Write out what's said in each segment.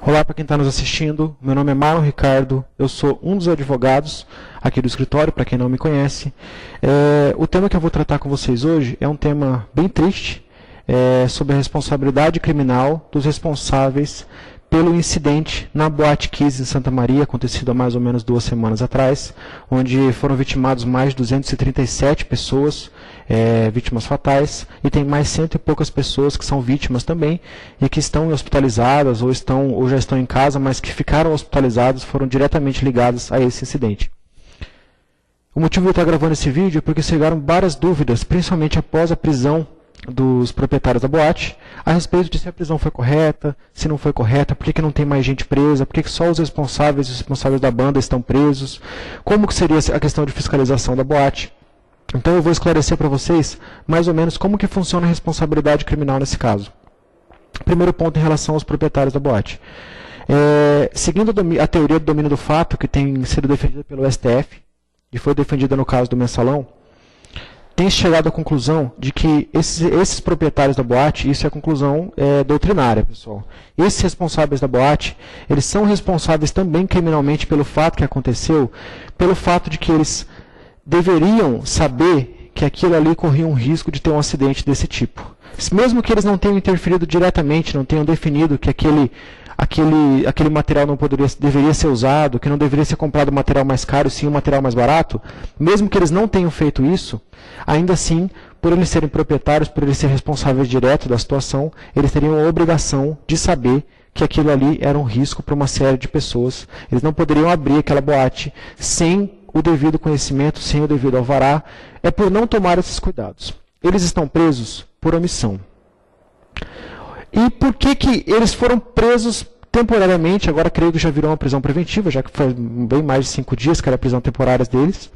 Olá para quem está nos assistindo, meu nome é Marlon Ricardo, eu sou um dos advogados aqui do escritório, para quem não me conhece. O tema que eu vou tratar com vocês hoje é um tema bem triste, sobre a responsabilidade criminal dos responsáveis pelo incidente na Boate Kiss em Santa Maria, acontecido há mais ou menos 2 semanas atrás, onde foram vitimados mais de 237 pessoas, vítimas fatais, e tem mais 100 e poucas pessoas que são vítimas também, e que estão hospitalizadas ou já estão em casa, mas que ficaram hospitalizadas, foram diretamente ligadas a esse incidente. O motivo de eu estar gravando esse vídeo é porque chegaram várias dúvidas, principalmente após a prisão dos proprietários da boate, a respeito de se a prisão foi correta, se não foi correta, por que não tem mais gente presa, por que só os responsáveis da banda estão presos, como que seria a questão de fiscalização da boate. Então eu vou esclarecer para vocês mais ou menos como que funciona a responsabilidade criminal nesse caso. Primeiro ponto em relação aos proprietários da boate. Seguindo a teoria do domínio do fato, que tem sido defendida pelo STF, e foi defendida no caso do Mensalão, tem chegado à conclusão de que esses proprietários da boate, isso é a conclusão doutrinária, pessoal. Esses responsáveis da boate, eles são responsáveis também criminalmente pelo fato que aconteceu, pelo fato de que eles deveriam saber que aquilo ali corria um risco de ter um acidente desse tipo. Mesmo que eles não tenham interferido diretamente, não tenham definido que aquele material não deveria ser usado, que não deveria ser comprado um material mais caro, sim um material mais barato, mesmo que eles não tenham feito isso, ainda assim, por eles serem proprietários, por eles serem responsáveis direto da situação, eles teriam a obrigação de saber que aquilo ali era um risco para uma série de pessoas. Eles não poderiam abrir aquela boate sem o devido conhecimento, sem o devido alvará, é por não tomar esses cuidados. Eles estão presos por omissão. E por que eles foram presos temporariamente? Agora creio que já virou uma prisão preventiva, já que foi bem mais de 5 dias que era a prisão temporária deles.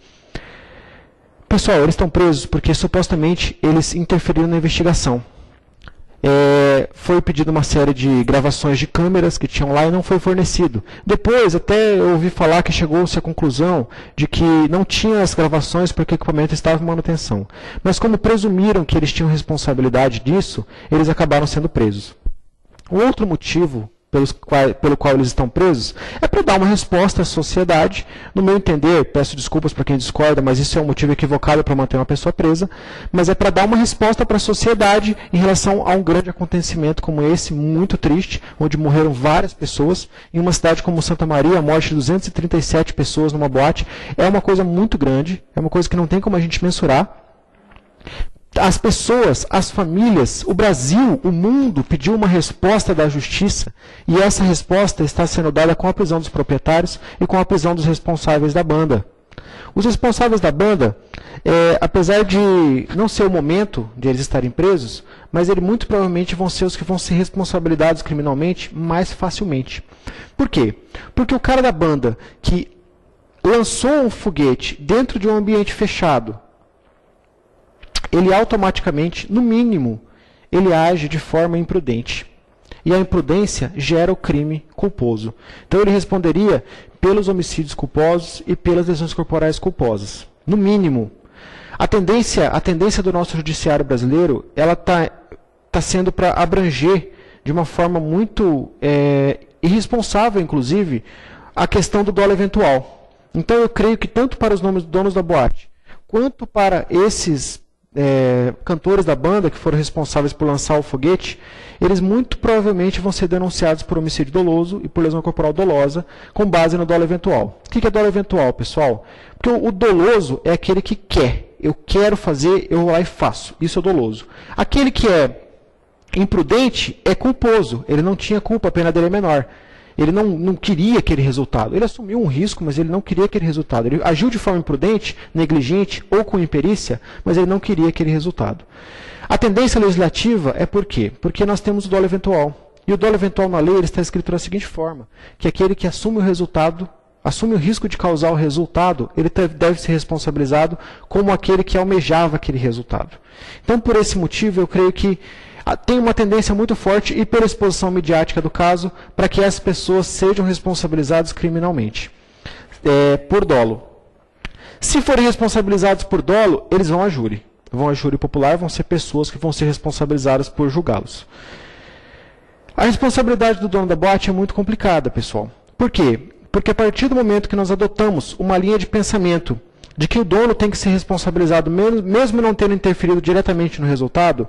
Pessoal, eles estão presos porque supostamente eles interferiram na investigação. Foi pedido uma série de gravações de câmeras que tinham lá e não foi fornecido. Depois, até eu ouvi falar que chegou-se à conclusão de que não tinha as gravações porque o equipamento estava em manutenção. Mas como presumiram que eles tinham responsabilidade disso, eles acabaram sendo presos. O outro motivo pelo qual eles estão presos é para dar uma resposta à sociedade. No meu entender, peço desculpas para quem discorda, mas isso é um motivo equivocado para manter uma pessoa presa, mas é para dar uma resposta para a sociedade em relação a um grande acontecimento como esse, muito triste, onde morreram várias pessoas. Em uma cidade como Santa Maria, a morte de 237 pessoas numa boate é uma coisa muito grande, é uma coisa que não tem como a gente mensurar. As pessoas, as famílias, o Brasil, o mundo pediu uma resposta da justiça e essa resposta está sendo dada com a prisão dos proprietários e com a prisão dos responsáveis da banda. Os responsáveis da banda, apesar de não ser o momento de eles estarem presos, mas eles muito provavelmente vão ser os que vão ser responsabilizados criminalmente mais facilmente. Por quê? Porque o cara da banda que lançou um foguete dentro de um ambiente fechado, ele automaticamente, no mínimo, ele age de forma imprudente. E a imprudência gera o crime culposo. Então ele responderia pelos homicídios culposos e pelas lesões corporais culposas. No mínimo. A tendência do nosso judiciário brasileiro, ela tá sendo para abranger de uma forma muito irresponsável, inclusive, a questão do dolo eventual. Então eu creio que tanto para os donos da boate, quanto para esses cantores da banda que foram responsáveis por lançar o foguete, eles muito provavelmente vão ser denunciados por homicídio doloso e por lesão corporal dolosa, com base no dolo eventual. O que é dolo eventual, pessoal? Porque o doloso é aquele que quer. Eu quero fazer, eu vou lá e faço. Isso é doloso. Aquele que é imprudente é culposo. Ele não tinha culpa, a pena dele é menor. Ele não queria aquele resultado. Ele assumiu um risco, mas ele não queria aquele resultado. Ele agiu de forma imprudente, negligente ou com imperícia, mas ele não queria aquele resultado. A tendência legislativa é por quê? Porque nós temos o dolo eventual. E o dolo eventual na lei ele está escrito da seguinte forma, que aquele que assume o resultado, assume o risco de causar o resultado, ele deve ser responsabilizado como aquele que almejava aquele resultado. Então, por esse motivo, eu creio que tem uma tendência muito forte e pela exposição midiática do caso para que as pessoas sejam responsabilizadas criminalmente por dolo. Se forem responsabilizados por dolo, eles vão a júri. Vão a júri popular, vão ser pessoas que vão ser responsabilizadas por julgá-los. A responsabilidade do dono da boate é muito complicada, pessoal. Por quê? Porque a partir do momento que nós adotamos uma linha de pensamento de que o dono tem que ser responsabilizado, mesmo não tendo interferido diretamente no resultado,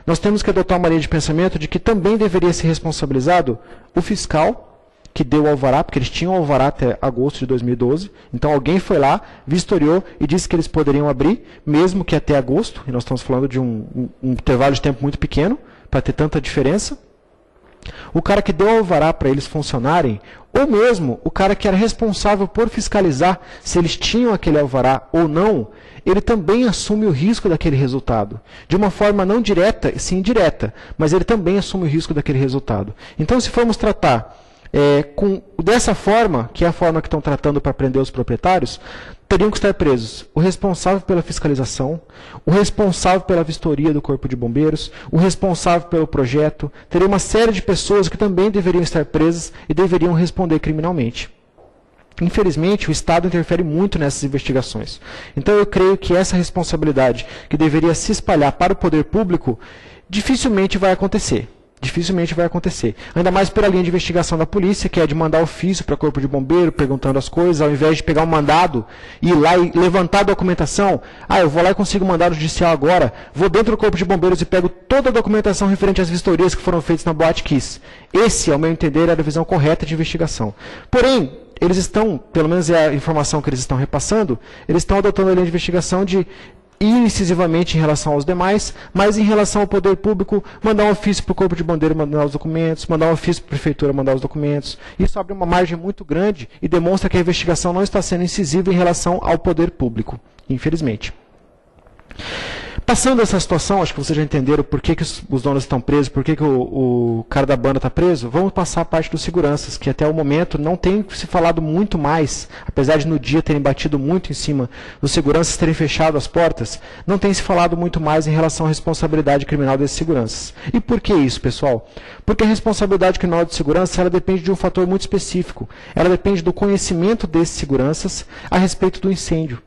nós temos que adotar uma linha de pensamento de que também deveria ser responsabilizado o fiscal que deu o alvará, porque eles tinham o alvará até agosto de 2012, então alguém foi lá, vistoriou e disse que eles poderiam abrir, mesmo que até agosto, e nós estamos falando de um intervalo de tempo muito pequeno, para ter tanta diferença. O cara que deu o alvará para eles funcionarem, ou mesmo o cara que era responsável por fiscalizar se eles tinham aquele alvará ou não, ele também assume o risco daquele resultado. De uma forma não direta, sim indireta, mas ele também assume o risco daquele resultado. Então, se formos tratar dessa forma, que é a forma que estão tratando para prender os proprietários, teriam que estar presos o responsável pela fiscalização, o responsável pela vistoria do Corpo de Bombeiros, o responsável pelo projeto, teria uma série de pessoas que também deveriam estar presas e deveriam responder criminalmente. Infelizmente, o Estado interfere muito nessas investigações. Então, eu creio que essa responsabilidade que deveria se espalhar para o poder público dificilmente vai acontecer. Dificilmente vai acontecer. Ainda mais pela linha de investigação da polícia, que é de mandar ofício para o Corpo de Bombeiro, perguntando as coisas, ao invés de pegar um mandado e ir lá e levantar a documentação. Eu vou lá e consigo mandado judicial agora, vou dentro do Corpo de Bombeiros e pego toda a documentação referente às vistorias que foram feitas na Boate Kiss. Esse, ao meu entender, é a visão correta de investigação. Porém, eles estão, pelo menos é a informação que eles estão repassando, eles estão adotando a linha de investigação de ir incisivamente em relação aos demais, mas em relação ao poder público, mandar um ofício para o Corpo de Bombeiro mandar os documentos, mandar um ofício para a Prefeitura mandar os documentos. Isso abre uma margem muito grande e demonstra que a investigação não está sendo incisiva em relação ao poder público, infelizmente. Passando essa situação, acho que vocês já entenderam por que os donos estão presos, por que o cara da banda está preso, vamos passar a parte dos seguranças, que até o momento não tem se falado muito mais, apesar de no dia terem batido muito em cima dos seguranças terem fechado as portas, não tem se falado muito mais em relação à responsabilidade criminal desses seguranças. E por que isso, pessoal? Porque a responsabilidade criminal de segurança ela depende de um fator muito específico. Ela depende do conhecimento desses seguranças a respeito do incêndio.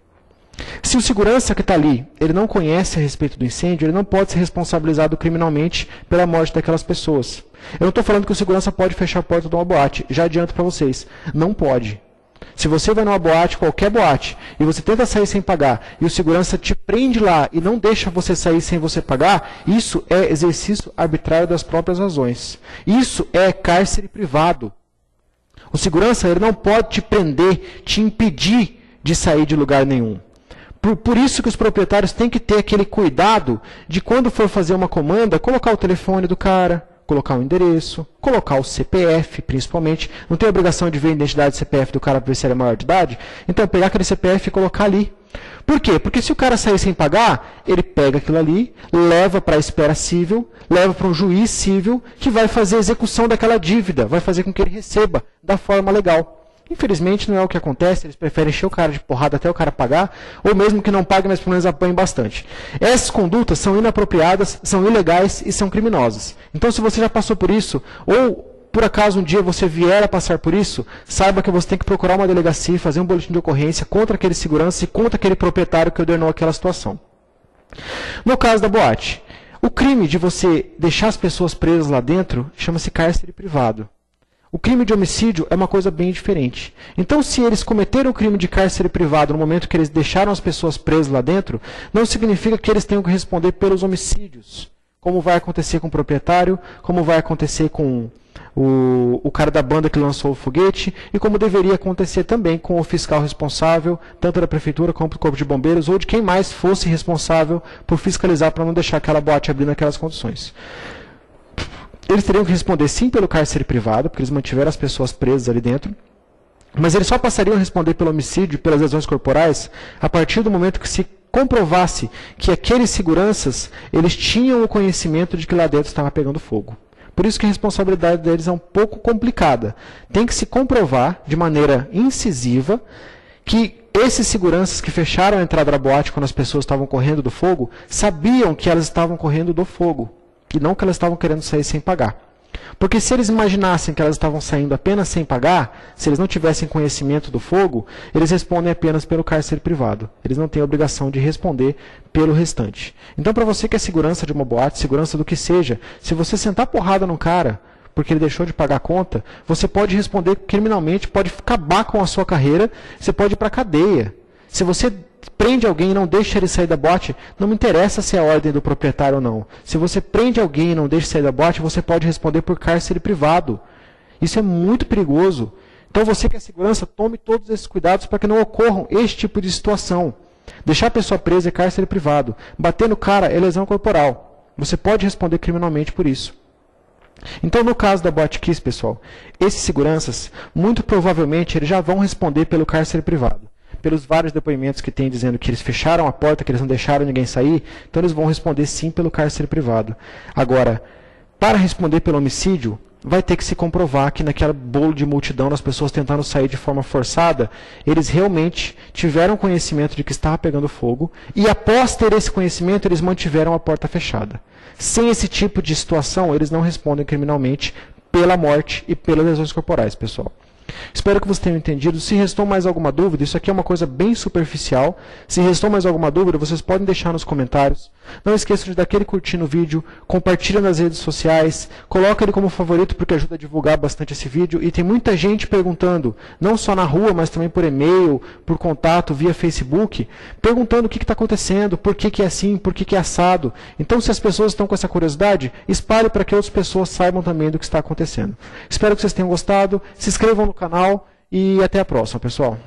Se o segurança que está ali, ele não conhece a respeito do incêndio, ele não pode ser responsabilizado criminalmente pela morte daquelas pessoas. Eu não estou falando que o segurança pode fechar a porta de uma boate, já adianto para vocês, não pode. Se você vai numa boate, qualquer boate, e você tenta sair sem pagar, e o segurança te prende lá e não deixa você sair sem você pagar, isso é exercício arbitrário das próprias razões. Isso é cárcere privado. O segurança ele não pode te prender, te impedir de sair de lugar nenhum. Por isso que os proprietários têm que ter aquele cuidado de quando for fazer uma comanda, colocar o telefone do cara, colocar o endereço, colocar o CPF, principalmente. Não tem obrigação de ver a identidade do CPF do cara para ver se ele é maior de idade. Então, pegar aquele CPF e colocar ali. Por quê? Porque se o cara sair sem pagar, ele pega aquilo ali, leva para a esfera civil, leva para um juiz civil, que vai fazer a execução daquela dívida, vai fazer com que ele receba da forma legal. Infelizmente, não é o que acontece, eles preferem encher o cara de porrada até o cara pagar, ou mesmo que não pague, mas pelo menos apanhem bastante. Essas condutas são inapropriadas, são ilegais e são criminosas. Então, se você já passou por isso, ou por acaso um dia você vier a passar por isso, saiba que você tem que procurar uma delegacia e fazer um boletim de ocorrência contra aquele segurança e contra aquele proprietário que ordenou aquela situação. No caso da boate, o crime de você deixar as pessoas presas lá dentro chama-se cárcere privado. O crime de homicídio é uma coisa bem diferente. Então, se eles cometeram o crime de cárcere privado no momento que eles deixaram as pessoas presas lá dentro, não significa que eles tenham que responder pelos homicídios. Como vai acontecer com o proprietário, como vai acontecer com o cara da banda que lançou o foguete, e como deveria acontecer também com o fiscal responsável, tanto da prefeitura como do Corpo de Bombeiros, ou de quem mais fosse responsável por fiscalizar para não deixar aquela boate abrir naquelas condições. Eles teriam que responder sim pelo cárcere privado, porque eles mantiveram as pessoas presas ali dentro, mas eles só passariam a responder pelo homicídio e pelas lesões corporais a partir do momento que se comprovasse que aqueles seguranças eles tinham o conhecimento de que lá dentro estava pegando fogo. Por isso que a responsabilidade deles é um pouco complicada. Tem que se comprovar de maneira incisiva que esses seguranças que fecharam a entrada da boate quando as pessoas estavam correndo do fogo sabiam que elas estavam correndo do fogo. E não que elas estavam querendo sair sem pagar. Porque se eles imaginassem que elas estavam saindo apenas sem pagar, se eles não tivessem conhecimento do fogo, eles respondem apenas pelo cárcere privado. Eles não têm a obrigação de responder pelo restante. Então, para você que é segurança de uma boate, segurança do que seja, se você sentar porrada no cara, porque ele deixou de pagar a conta, você pode responder criminalmente, pode acabar com a sua carreira, você pode ir para a cadeia. Se você prende alguém e não deixa ele sair da boate, não me interessa se é a ordem do proprietário ou não. Se você prende alguém e não deixa sair da boate, você pode responder por cárcere privado. Isso é muito perigoso. Então você que é segurança, tome todos esses cuidados para que não ocorram este tipo de situação. Deixar a pessoa presa é cárcere privado. Bater no cara é lesão corporal. Você pode responder criminalmente por isso. Então, no caso da Boate Kiss, pessoal, esses seguranças, muito provavelmente, eles já vão responder pelo cárcere privado. Pelos vários depoimentos que tem dizendo que eles fecharam a porta, que eles não deixaram ninguém sair, então eles vão responder sim pelo cárcere privado. Agora, para responder pelo homicídio, vai ter que se comprovar que naquela bolo de multidão, das pessoas tentando sair de forma forçada, eles realmente tiveram conhecimento de que estava pegando fogo e após ter esse conhecimento, eles mantiveram a porta fechada. Sem esse tipo de situação, eles não respondem criminalmente pela morte e pelas lesões corporais, pessoal. Espero que vocês tenham entendido. Se restou mais alguma dúvida, isso aqui é uma coisa bem superficial. Se restou mais alguma dúvida, vocês podem deixar nos comentários. Não esqueçam de dar aquele curtir no vídeo, compartilha nas redes sociais, coloca ele como favorito porque ajuda a divulgar bastante esse vídeo. E tem muita gente perguntando, não só na rua, mas também por e-mail, por contato, via Facebook, perguntando o que está acontecendo, por que é assim, por que é assado. Então, se as pessoas estão com essa curiosidade, espalhe para que outras pessoas saibam também do que está acontecendo. Espero que vocês tenham gostado, se inscrevam no canal e até a próxima, pessoal.